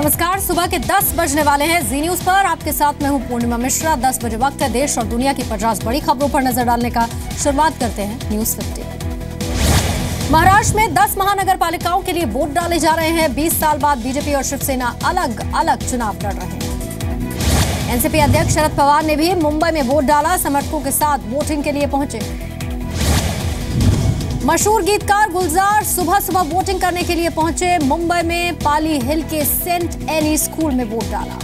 नमस्कार, सुबह के 10 बजने वाले हैं। जी न्यूज पर आपके साथ मैं हूं पूर्णिमा मिश्रा। 10 बजे वक्त है देश और दुनिया की 50 बड़ी खबरों पर नजर डालने का। शुरुआत करते हैं न्यूज 50। महाराष्ट्र में 10 महानगर पालिकाओं के लिए वोट डाले जा रहे हैं। 20 साल बाद बीजेपी और शिवसेना अलग अलग चुनाव लड़ रहे हैं। एनसीपी अध्यक्ष शरद पवार ने भी मुंबई में वोट डाला। समर्थकों के साथ वोटिंग के लिए पहुंचे। मशहूर गीतकार गुलजार सुबह सुबह वोटिंग करने के लिए पहुंचे। मुंबई में पाली हिल के सेंट एनी स्कूल में वोट डाला।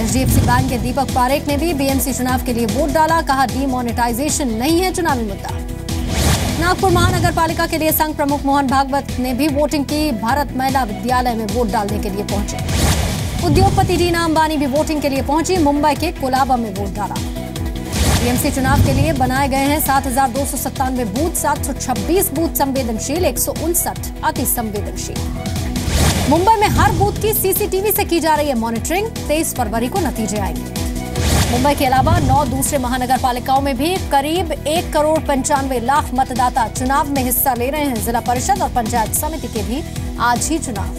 एचडीएफसी बैंक के दीपक पारेख ने भी बीएमसी चुनाव के लिए वोट डाला। कहा, डीमोनेटाइजेशन नहीं है चुनावी मुद्दा। नागपुर महानगर पालिका के लिए संघ प्रमुख मोहन भागवत ने भी वोटिंग की। भारत महिला विद्यालय में वोट डालने के लिए पहुंचे। उद्योगपति रीना अंबानी भी वोटिंग के लिए पहुंची। मुंबई के कोलाबा में वोट डाला। बीएमसी चुनाव के लिए बनाए गए हैं 7,297 बूथ, 726 बूथ संवेदनशील, 159 अति संवेदनशील। मुंबई में हर बूथ की सीसीटीवी से की जा रही है मॉनिटरिंग। 23 फरवरी को नतीजे आएंगे। मुंबई के अलावा 9 दूसरे महानगर पालिकाओं में भी करीब 1,95,00,000 मतदाता चुनाव में हिस्सा ले रहे हैं। जिला परिषद और पंचायत समिति के भी आज ही चुनाव।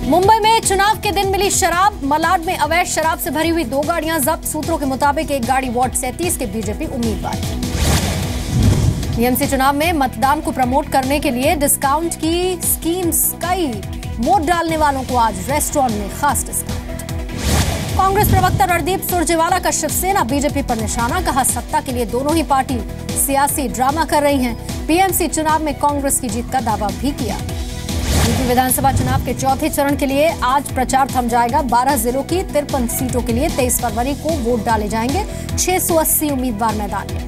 मुंबई में चुनाव के दिन मिली शराब। मलाड में अवैध शराब से भरी हुई 2 गाड़ियां जब्त। सूत्रों के मुताबिक एक गाड़ी वार्ड 37 के बीजेपी उम्मीदवार। बीएमसी चुनाव में मतदान को प्रमोट करने के लिए डिस्काउंट की स्कीम्स कई। वोट डालने वालों को आज रेस्टोरेंट में खास डिस्काउंट। कांग्रेस प्रवक्ता रणदीप सुरजेवाला का शिवसेना बीजेपी पर निशाना। कहा, सत्ता के लिए दोनों ही पार्टी सियासी ड्रामा कर रही हैं। बीएमसी चुनाव में कांग्रेस की जीत का दावा भी किया। यूपी विधानसभा चुनाव के चौथे चरण के लिए आज प्रचार थम जाएगा। 12 जिलों की 53 सीटों के लिए 23 फरवरी को वोट डाले जाएंगे। 680 उम्मीदवार मैदान में।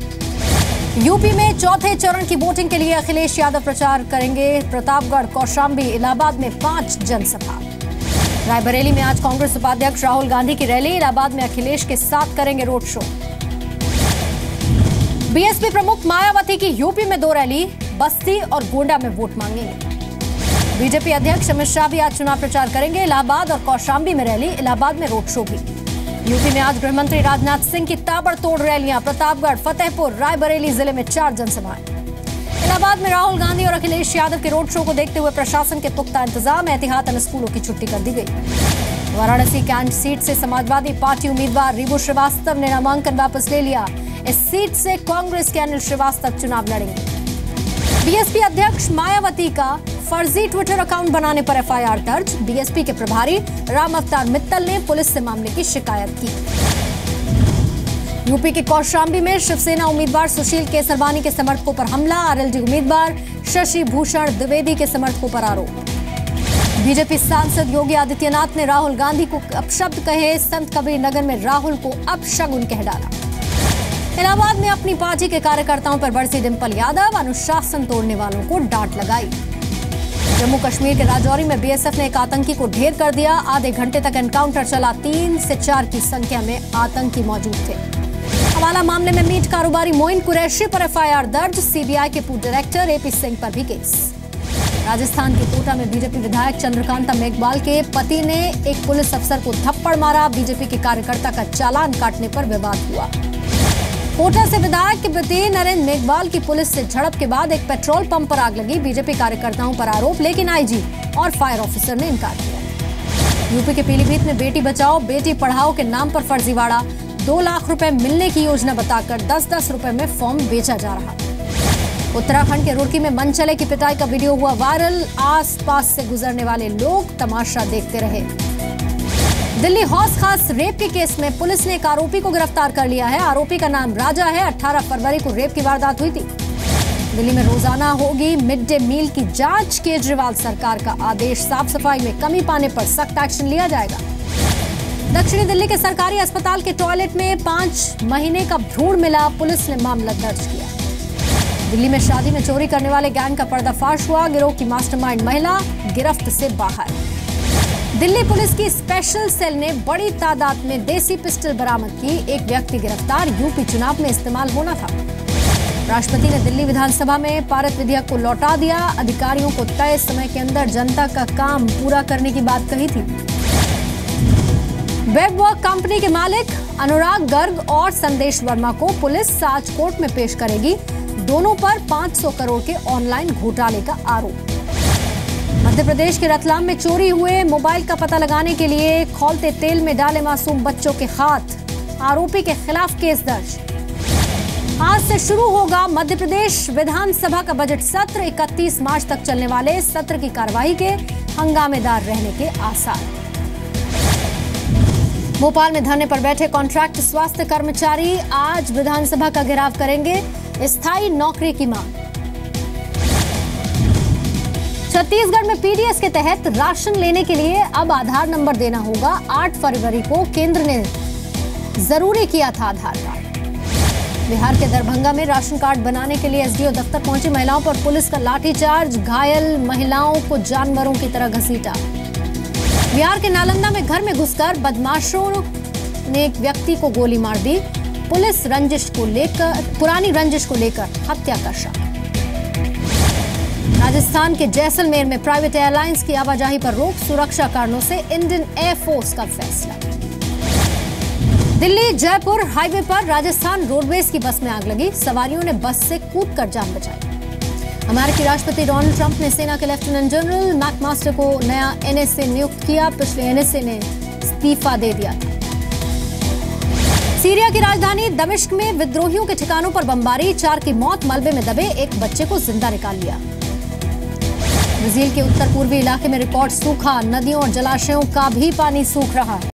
यूपी में चौथे चरण की वोटिंग के लिए अखिलेश यादव प्रचार करेंगे। प्रतापगढ़, कौशाम्बी, इलाहाबाद में 5 जनसभा। रायबरेली में आज कांग्रेस उपाध्यक्ष राहुल गांधी की रैली। इलाहाबाद में अखिलेश के साथ करेंगे रोड शो। बीएसपी प्रमुख मायावती की यूपी में 2 रैली। बस्ती और गोंडा में वोट मांगेंगे। बीजेपी अध्यक्ष अमित शाह भी आज चुनाव प्रचार करेंगे। इलाहाबाद और कौशाम्बी में रैली, इलाहाबाद में रोड शो भी। यूपी में आज गृहमंत्री राजनाथ सिंह की ताबड़तोड़ रैलियां। प्रतापगढ़, फतेहपुर, रायबरेली जिले में 4 जनसभाएं। इलाहाबाद में राहुल गांधी और अखिलेश यादव के रोड शो को देखते हुए प्रशासन के पुख्ता इंतजाम। एहतियातन स्कूलों की छुट्टी कर दी गई। वाराणसी कैंट सीट से समाजवादी पार्टी उम्मीदवार रिबू श्रीवास्तव ने नामांकन वापस ले लिया। इस सीट से कांग्रेस के अनिल श्रीवास्तव चुनाव लड़ेंगे। बीएसपी अध्यक्ष मायावती का फर्जी ट्विटर अकाउंट बनाने पर एफआईआर दर्ज। बीएसपी के प्रभारी राम अवतार मित्तल ने पुलिस से मामले की शिकायत की। यूपी के कौशाम्बी में शिवसेना उम्मीदवार सुशील केसरवानी के समर्थकों पर हमला। आरएलडी उम्मीदवार शशि भूषण द्विवेदी के समर्थकों पर आरोप। बीजेपी सांसद योगी आदित्यनाथ ने राहुल गांधी को अपशब्द कहे। संत कबीर नगर में राहुल को अपशगुन कह डाला। इलाहाबाद में अपनी पार्टी के कार्यकर्ताओं पर बरसी डिंपल यादव। अनुशासन तोड़ने वालों को डांट लगाई। जम्मू कश्मीर के राजौरी में बीएसएफ ने एक आतंकी को ढेर कर दिया। आधे घंटे तक एनकाउंटर चला। 3 से 4 की संख्या में आतंकी मौजूद थे। हवाला मामले में मीट कारोबारी मोइन कुरैशी पर एफआईआर दर्ज। सीबीआई के पूर्व डायरेक्टर एपी सिंह पर भी केस। राजस्थान के कोटा में बीजेपी विधायक चंद्रकांता मेघवाल के पति ने एक पुलिस अफसर को थप्पड़ मारा। बीजेपी के कार्यकर्ता का चालान काटने पर विवाद हुआ। कोटा से विधायक के पति नरेंद्र मेघवाल की पुलिस से झड़प के बाद एक पेट्रोल पंप पर आग लगी। बीजेपी कार्यकर्ताओं पर आरोप, लेकिन आईजी और फायर ऑफिसर ने इनकार किया। यूपी के पीलीभीत में बेटी बचाओ बेटी पढ़ाओ के नाम पर फर्जीवाड़ा। 2 लाख रुपए मिलने की योजना बताकर 10-10 रुपए में फॉर्म बेचा जा रहा। उत्तराखंड के रुड़की में मनचले की पिटाई का वीडियो हुआ वायरल। आसपास से गुजरने वाले लोग तमाशा देखते रहे। दिल्ली हौस खास रेप के केस में पुलिस ने एक आरोपी को गिरफ्तार कर लिया है। आरोपी का नाम राजा है। 18 फरवरी को रेप की वारदात हुई थी। दिल्ली में रोजाना होगी मिड डे मील की जांच। केजरीवाल सरकार का आदेश। साफ सफाई में कमी पाने पर सख्त एक्शन लिया जाएगा। दक्षिणी दिल्ली के सरकारी अस्पताल के टॉयलेट में 5 महीने का भ्रूण मिला। पुलिस ने मामला दर्ज किया। दिल्ली में शादी में चोरी करने वाले गैंग का पर्दाफाश हुआ। गिरोह की मास्टरमाइंड महिला गिरफ्त से बाहर। दिल्ली पुलिस की स्पेशल सेल ने बड़ी तादाद में देसी पिस्टल बरामद की। एक व्यक्ति गिरफ्तार। यूपी चुनाव में इस्तेमाल होना था। राष्ट्रपति ने दिल्ली विधानसभा में पारित विधेयक को लौटा दिया। अधिकारियों को तय समय के अंदर जनता का काम पूरा करने की बात कही थी। वेबवर्क कंपनी के मालिक अनुराग गर्ग और संदेश वर्मा को पुलिस आज कोर्ट में पेश करेगी। दोनों पर 500 करोड़ के ऑनलाइन घोटाले का आरोप। मध्य प्रदेश के रतलाम में चोरी हुए मोबाइल का पता लगाने के लिए खौलते तेल में डाले मासूम बच्चों के हाथ, आरोपी के खिलाफ केस दर्ज। आज से शुरू होगा मध्य प्रदेश विधानसभा का बजट सत्र। 31 मार्च तक चलने वाले सत्र की कार्यवाही के हंगामेदार रहने के आसार। भोपाल में धरने पर बैठे कॉन्ट्रैक्ट स्वास्थ्य कर्मचारी आज विधानसभा का घेराव करेंगे, स्थायी नौकरी की मांग। छत्तीसगढ़ में पीडीएस के तहत राशन लेने के लिए अब आधार नंबर देना होगा। 8 फरवरी को केंद्र ने जरूरी किया था आधार कार्ड। बिहार के दरभंगा में राशन कार्ड बनाने के लिए एसडीओ दफ्तर पहुंची महिलाओं पर पुलिस का लाठीचार्ज, घायल महिलाओं को जानवरों की तरह घसीटा। बिहार के नालंदा में घर में घुसकर बदमाशों ने एक व्यक्ति को गोली मार दी। पुलिस पुरानी रंजिश को लेकर हत्या का शक। राजस्थान के जैसलमेर में प्राइवेट एयरलाइंस की आवाजाही पर रोक, सुरक्षा कारणों से इंडियन एयरफोर्स का फैसला। दिल्ली जयपुर हाईवे पर राजस्थान रोडवेज की बस में आग लगी, सवारियों ने बस से कूदकर जान बचाई। अमेरिकी राष्ट्रपति डोनाल्ड ट्रंप ने सेना के लेफ्टिनेंट जनरल मैकमास्टर को नया एनएसए नियुक्त किया। पिछले एनएसए ने इस्तीफा दे दिया था। सीरिया की राजधानी दमिश्क में विद्रोहियों के ठिकानों पर बमबारी, 4 की मौत, मलबे में दबे एक बच्चे को जिंदा निकाल लिया। ब्राजील के उत्तर पूर्वी इलाके में रिकॉर्ड सूखा, नदियों और जलाशयों का भी पानी सूख रहा है।